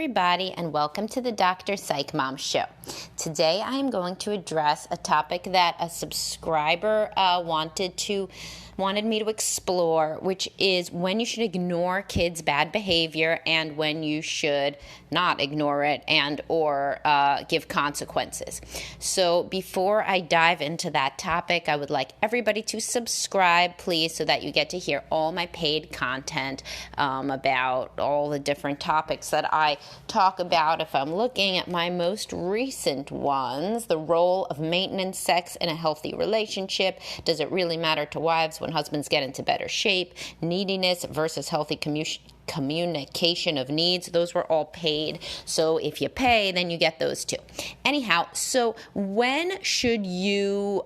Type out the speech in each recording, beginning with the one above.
everybody, and welcome to the Dr. Psych Mom Show. Today I am going to address a topic that a subscriber wanted me to explore, which is when you should ignore kids' bad behavior and when you should not ignore it and or give consequences. So before I dive into that topic, I would like everybody to subscribe, please, so that you get to hear all my paid content about all the different topics that I talk about. If I'm looking at my most recent ones, the role of maintenance sex in a healthy relationship. Does it really matter to wives when husbands get into better shape? Neediness versus healthy communication of needs. Those were all paid. So if you pay, then you get those too. Anyhow, so when should you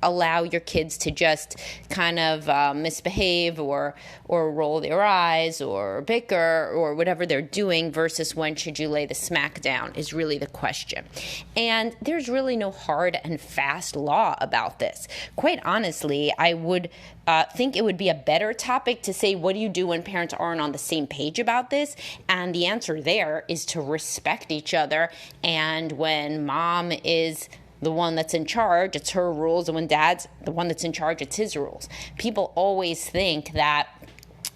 allow your kids to just kind of misbehave or roll their eyes or bicker or whatever they're doing versus when should you lay the smack down is really the question. And there's really no hard and fast law about this. Quite honestly, I would think it would be a better topic to say, what do you do when parents aren't on the same page about this? And the answer there is to respect each other. And when mom is the one that's in charge, it's her rules. And when dad's the one that's in charge, it's his rules. People always think that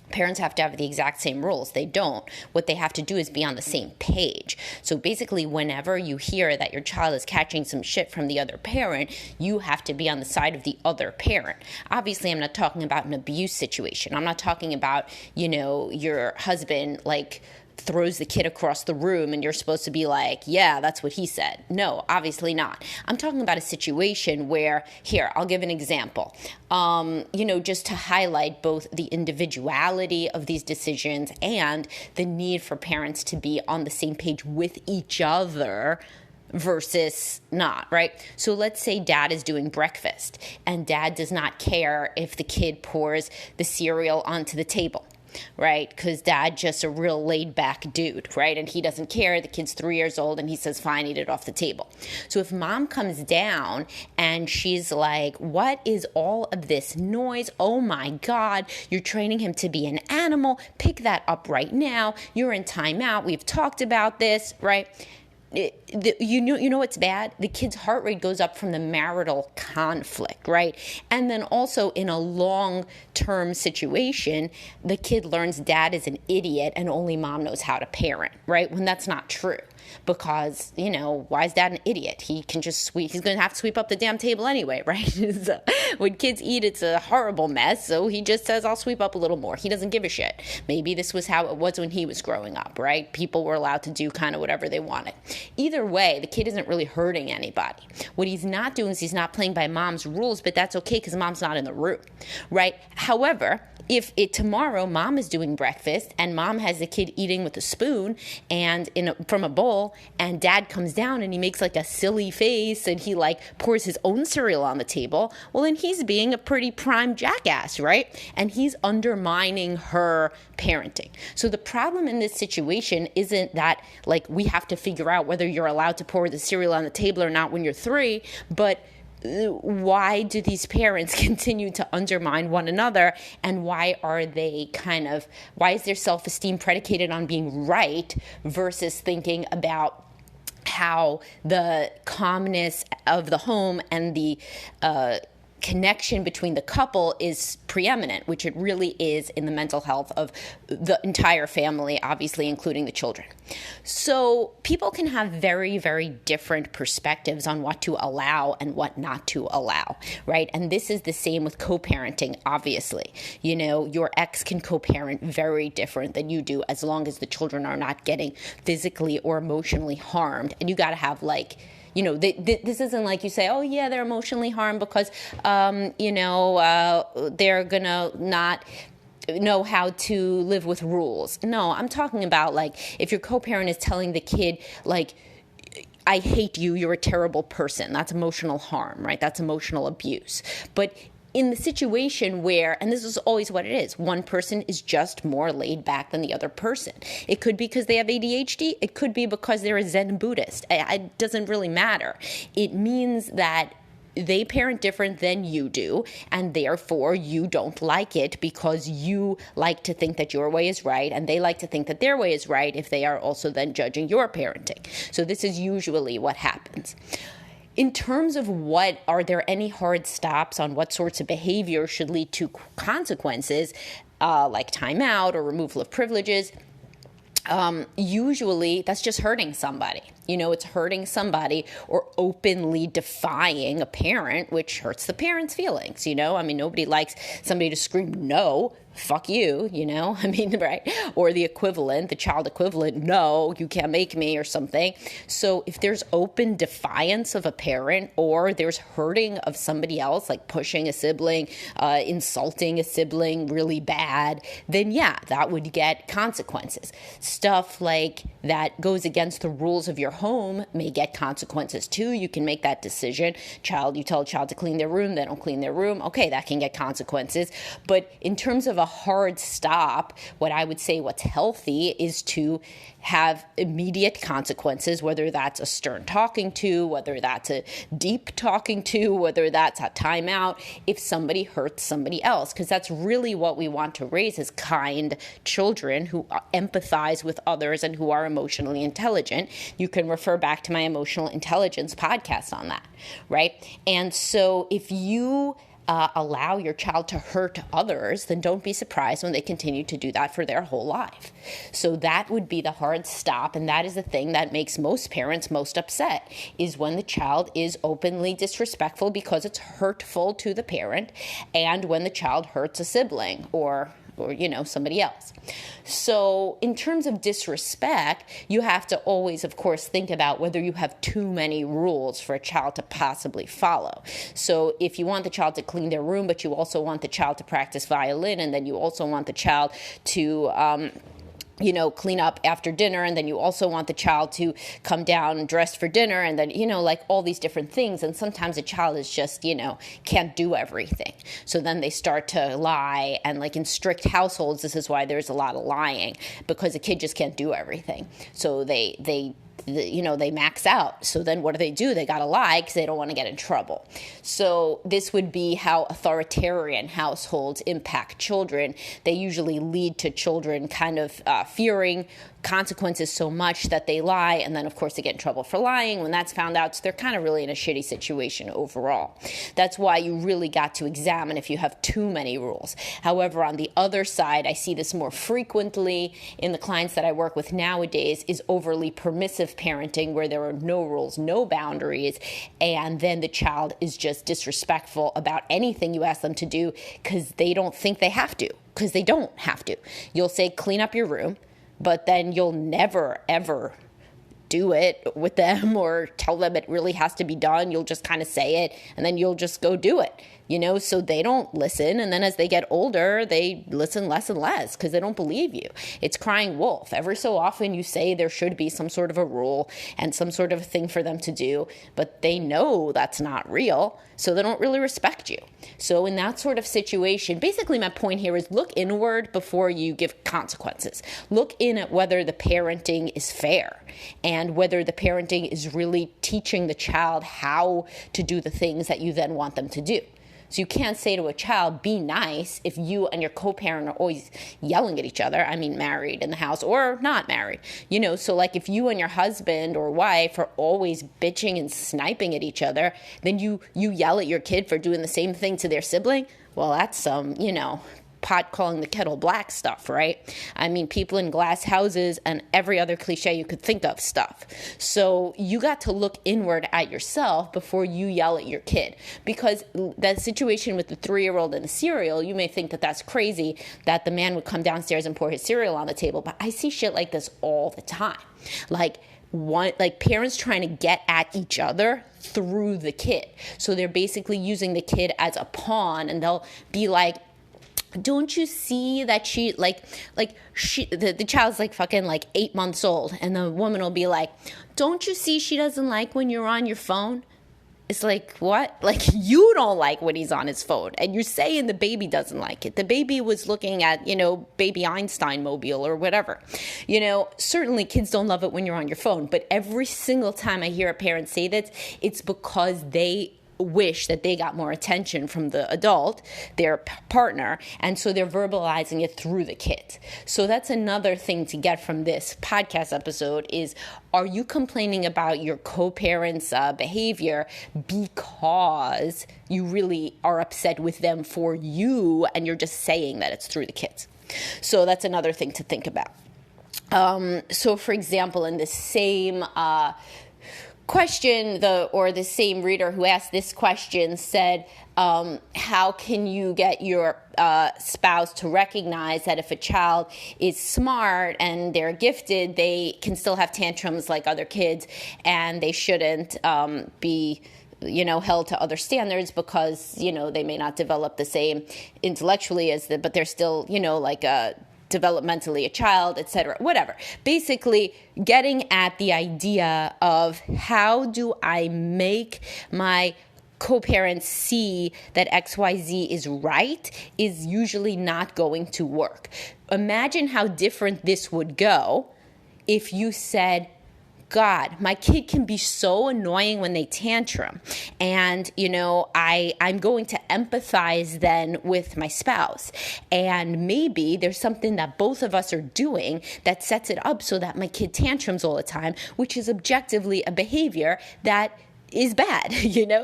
parents have to have the exact same rules. They don't. What they have to do is be on the same page. So basically, whenever you hear that your child is catching some shit from the other parent, you have to be on the side of the other parent. Obviously, I'm not talking about an abuse situation. I'm not talking about, your husband, throws the kid across the room and you're supposed to be like, yeah, that's what he said. No, obviously not. I'm talking about a situation where, here, I'll give an example. Just to highlight both the individuality of these decisions and the need for parents to be on the same page with each other versus not, right? So let's say dad is doing breakfast and dad does not care if the kid pours the cereal onto the table. Right? Because dad just a real laid back dude, right? And he doesn't care. The kid's 3 years old and he says, fine, eat it off the table. So if mom comes down and she's like, what is all of this noise? Oh my God, you're training him to be an animal. Pick that up right now. You're in timeout. We've talked about this, right? You know what's bad? The kid's heart rate goes up from the marital conflict, right? And then also in a long-term situation, the kid learns dad is an idiot and only mom knows how to parent, right? When that's not true. Because, why is dad an idiot? He can just he's going to have to sweep up the damn table anyway, right? So when kids eat, it's a horrible mess. So he just says, I'll sweep up a little more. He doesn't give a shit. Maybe this was how it was when he was growing up, right? People were allowed to do kind of whatever they wanted. Either way, the kid isn't really hurting anybody. What he's not doing is he's not playing by mom's rules, but that's okay because mom's not in the room, right? However, if tomorrow mom is doing breakfast and mom has the kid eating with a spoon and from a bowl and dad comes down and he makes like a silly face and he pours his own cereal on the table, well then he's being a pretty prime jackass, right? And he's undermining her parenting. So the problem in this situation isn't that we have to figure out whether you're allowed to pour the cereal on the table or not when you're 3, but why do these parents continue to undermine one another, and why is their self-esteem predicated on being right versus thinking about how the calmness of the home and the connection between the couple is preeminent, which it really is in the mental health of the entire family, obviously including the children. So people can have very, very different perspectives on what to allow and what not to allow, right? And this is the same with co-parenting, obviously. Your ex can co-parent very different than you do as long as the children are not getting physically or emotionally harmed. And you got to have this isn't like you say, oh, yeah, they're emotionally harmed because, they're going to not know how to live with rules. No, I'm talking about if your co-parent is telling the kid, I hate you, you're a terrible person. That's emotional harm, right? That's emotional abuse. But in the situation where, and this is always what it is, one person is just more laid back than the other person. It could be because they have ADHD. It could be because they're a Zen Buddhist. It doesn't really matter. It means that they parent different than you do, and therefore you don't like it because you like to think that your way is right, and they like to think that their way is right if they are also then judging your parenting. So this is usually what happens. In terms of are there any hard stops on what sorts of behavior should lead to consequences, like timeout or removal of privileges? Usually that's just hurting somebody. It's hurting somebody or openly defying a parent, which hurts the parent's feelings. Nobody likes somebody to scream, no, fuck you, right? Or the equivalent, the child equivalent, no, you can't make me, or something. So if there's open defiance of a parent, or there's hurting of somebody else, like pushing a sibling, insulting a sibling really bad, then yeah, that would get consequences. Stuff like that goes against the rules of your home may get consequences too. You can make that decision. You tell a child to clean their room, they don't clean their room. Okay, that can get consequences. But in terms of a hard stop, what I would say what's healthy is to have immediate consequences, whether that's a stern talking to, whether that's a deep talking to, whether that's a timeout, if somebody hurts somebody else, because that's really what we want to raise as kind children who empathize with others and who are emotionally intelligent. You can refer back to my emotional intelligence podcast on that, right? And so if you allow your child to hurt others, then don't be surprised when they continue to do that for their whole life. So that would be the hard stop, and that is the thing that makes most parents most upset, is when the child is openly disrespectful because it's hurtful to the parent, and when the child hurts a sibling or somebody else. So in terms of disrespect, you have to always, of course, think about whether you have too many rules for a child to possibly follow. So if you want the child to clean their room, but you also want the child to practice violin, and then you also want the child to clean up after dinner, and then you also want the child to come down dressed for dinner, and then, like all these different things. And sometimes a child is just, can't do everything. So then they start to lie, and like in strict households, this is why there's a lot of lying, because a kid just can't do everything. So they max out. So then what do? They got to lie because they don't want to get in trouble. So this would be how authoritarian households impact children. They usually lead to children kind of fearing consequences so much that they lie, and then of course they get in trouble for lying when that's found out. So they're kind of really in a shitty situation overall. That's why you really got to examine if you have too many rules. However, on the other side, I see this more frequently in the clients that I work with nowadays, is overly permissive parenting, where there are no rules, no boundaries, and then the child is just disrespectful about anything you ask them to do because they don't think they have to, because they don't have to. You'll say, clean up your room, but then you'll never, ever do it with them or tell them it really has to be done. You'll just kind of say it, and then you'll just go do it, so they don't listen. And then as they get older, they listen less and less because they don't believe you. It's crying wolf. Every so often you say there should be some sort of a rule and some sort of thing for them to do, but they know that's not real, so they don't really respect you. So in that sort of situation, basically my point here is look inward before you give consequences. Look in at whether the parenting is fair and whether the parenting is really teaching the child how to do the things that you then want them to do. So you can't say to a child, be nice, if you and your co-parent are always yelling at each other. I mean, married in the house or not married. So like if you and your husband or wife are always bitching and sniping at each other, then you yell at your kid for doing the same thing to their sibling. Well, that's some, pot calling the kettle black stuff, right? I mean, people in glass houses and every other cliche you could think of stuff. So you got to look inward at yourself before you yell at your kid, because that situation with the 3-year-old and the cereal, you may think that that's crazy that the man would come downstairs and pour his cereal on the table, but I see shit like this all the time. Like parents trying to get at each other through the kid. So they're basically using the kid as a pawn, and they'll be like, don't you see that she the child's like fucking like 8 months old, and the woman will be like, don't you see she doesn't like when you're on your phone? It's like, what? Like, you don't like when he's on his phone, and you're saying the baby doesn't like it. The baby was looking at, baby Einstein mobile or whatever. Certainly kids don't love it when you're on your phone, but every single time I hear a parent say that, it's because they wish that they got more attention from the adult, their partner, and so they're verbalizing it through the kids. So that's another thing to get from this podcast episode is, are you complaining about your co-parents' behavior because you really are upset with them for you and you're just saying that it's through the kids? So that's another thing to think about. So for example, in the same question, the same reader who asked this question said, how can you get your spouse to recognize that if a child is smart and they're gifted, they can still have tantrums like other kids, and they shouldn't be held to other standards because, they may not develop the same intellectually but they're still, developmentally a child, etc., whatever. Basically, getting at the idea of how do I make my co-parents see that XYZ is right is usually not going to work. Imagine how different this would go if you said, God, my kid can be so annoying when they tantrum. And, I'm going to empathize then with my spouse. And maybe there's something that both of us are doing that sets it up so that my kid tantrums all the time, which is objectively a behavior that is bad,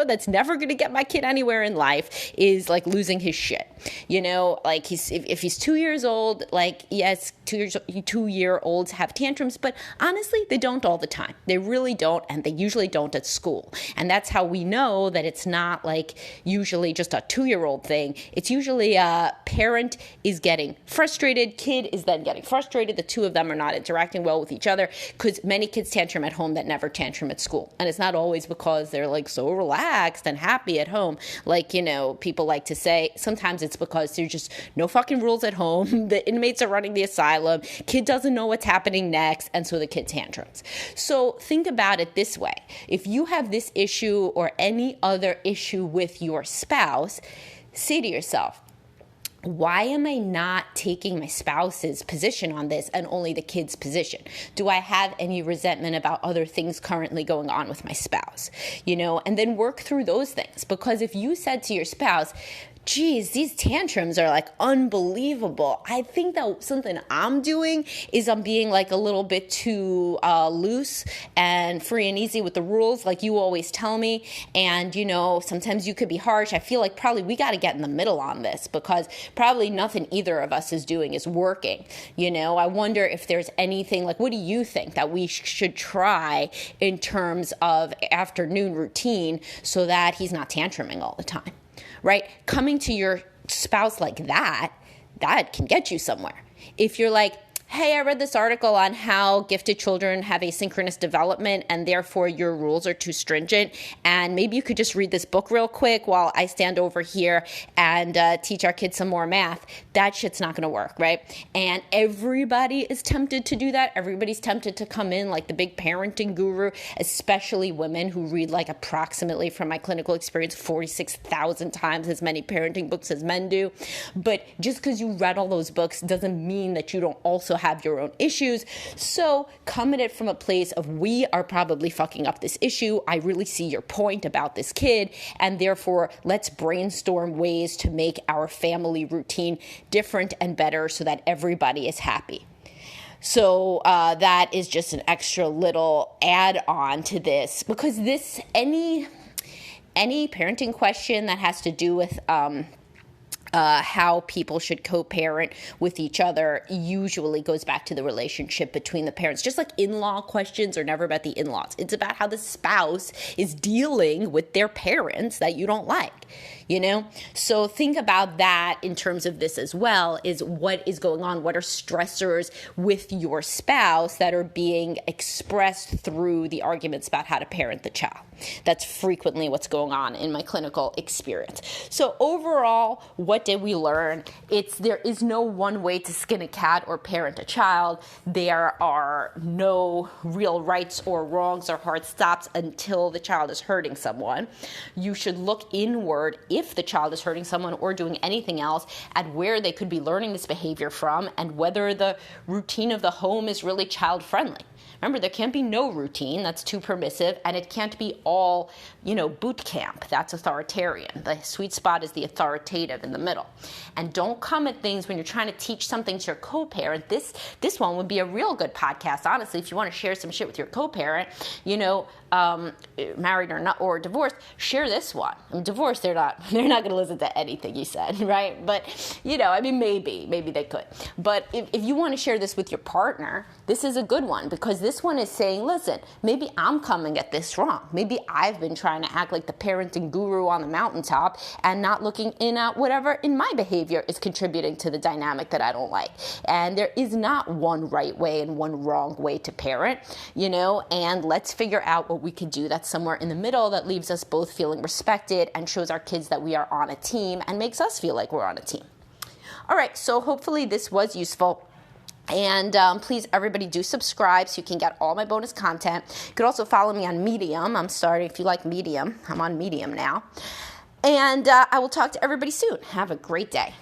that's never going to get my kid anywhere in life, is like losing his shit. Like if he's 2 years old, like, yes, 2-year-olds have tantrums, but honestly, they don't all the time. They really don't, and they usually don't at school. And that's how we know that it's not like usually just a 2-year-old thing. It's usually a parent is getting frustrated, kid is then getting frustrated. The two of them are not interacting well with each other, because many kids tantrum at home that never tantrum at school. And it's not always because they're like so relaxed and happy at home. Like, people like to say, sometimes it's because there's just no fucking rules at home. The inmates are running the asylum. Kid doesn't know what's happening next. And so the kid tantrums. So think about it this way. If you have this issue or any other issue with your spouse, say to yourself, why am I not taking my spouse's position on this and only the kid's position? Do I have any resentment about other things currently going on with my spouse? And then work through those things. Because if you said to your spouse, geez, these tantrums are like unbelievable. I think that something I'm doing is I'm being like a little bit too loose and free and easy with the rules, like you always tell me. And, sometimes you could be harsh. I feel like probably we got to get in the middle on this, because probably nothing either of us is doing is working. I wonder if there's anything, like, what do you think that we should try in terms of afternoon routine so that he's not tantruming all the time? Right? Coming to your spouse like that can get you somewhere. If you're like, hey, I read this article on how gifted children have asynchronous development and therefore your rules are too stringent, and maybe you could just read this book real quick while I stand over here and teach our kids some more math. That shit's not going to work, right? And everybody is tempted to do that. Everybody's tempted to come in like the big parenting guru, especially women who read like approximately, from my clinical experience, 46,000 times as many parenting books as men do. But just because you read all those books doesn't mean that you don't also have your own issues. So come at it from a place of, we are probably fucking up this issue. I really see your point about this kid, and therefore let's brainstorm ways to make our family routine different and better so that everybody is happy. So that is just an extra little add-on to this, because any parenting question that has to do with how people should co-parent with each other usually goes back to the relationship between the parents. Just like in-law questions are never about the in-laws. It's about how the spouse is dealing with their parents that you don't like. So think about that in terms of this as well, is what is going on? What are stressors with your spouse that are being expressed through the arguments about how to parent the child? That's frequently what's going on in my clinical experience. So overall, what did we learn? There is no one way to skin a cat or parent a child. There are no real rights or wrongs or hard stops until the child is hurting someone. You should look inward if the child is hurting someone or doing anything else, at where they could be learning this behavior from and whether the routine of the home is really child friendly. Remember, there can't be no routine. That's too permissive. And it can't be all, boot camp. That's authoritarian. The sweet spot is the authoritative in the middle. And don't come at things when you're trying to teach something to your co-parent. This one would be a real good podcast, honestly, if you want to share some shit with your co-parent, married or not, or divorced, share this one. Divorced, they're not going to listen to anything you said, right? But, maybe they could. But if you want to share this with your partner, this is a good one, because this one is saying, listen, maybe I'm coming at this wrong. Maybe I've been trying to act like the parenting guru on the mountaintop and not looking in at whatever in my behavior is contributing to the dynamic that I don't like. And there is not one right way and one wrong way to parent, and let's figure out what we could do that's somewhere in the middle that leaves us both feeling respected and shows our kids that we are on a team and makes us feel like we're on a team. All right, so hopefully this was useful. And please, everybody, do subscribe so you can get all my bonus content. You could also follow me on Medium. I'm starting, if you like Medium, I'm on Medium now. And I will talk to everybody soon. Have a great day.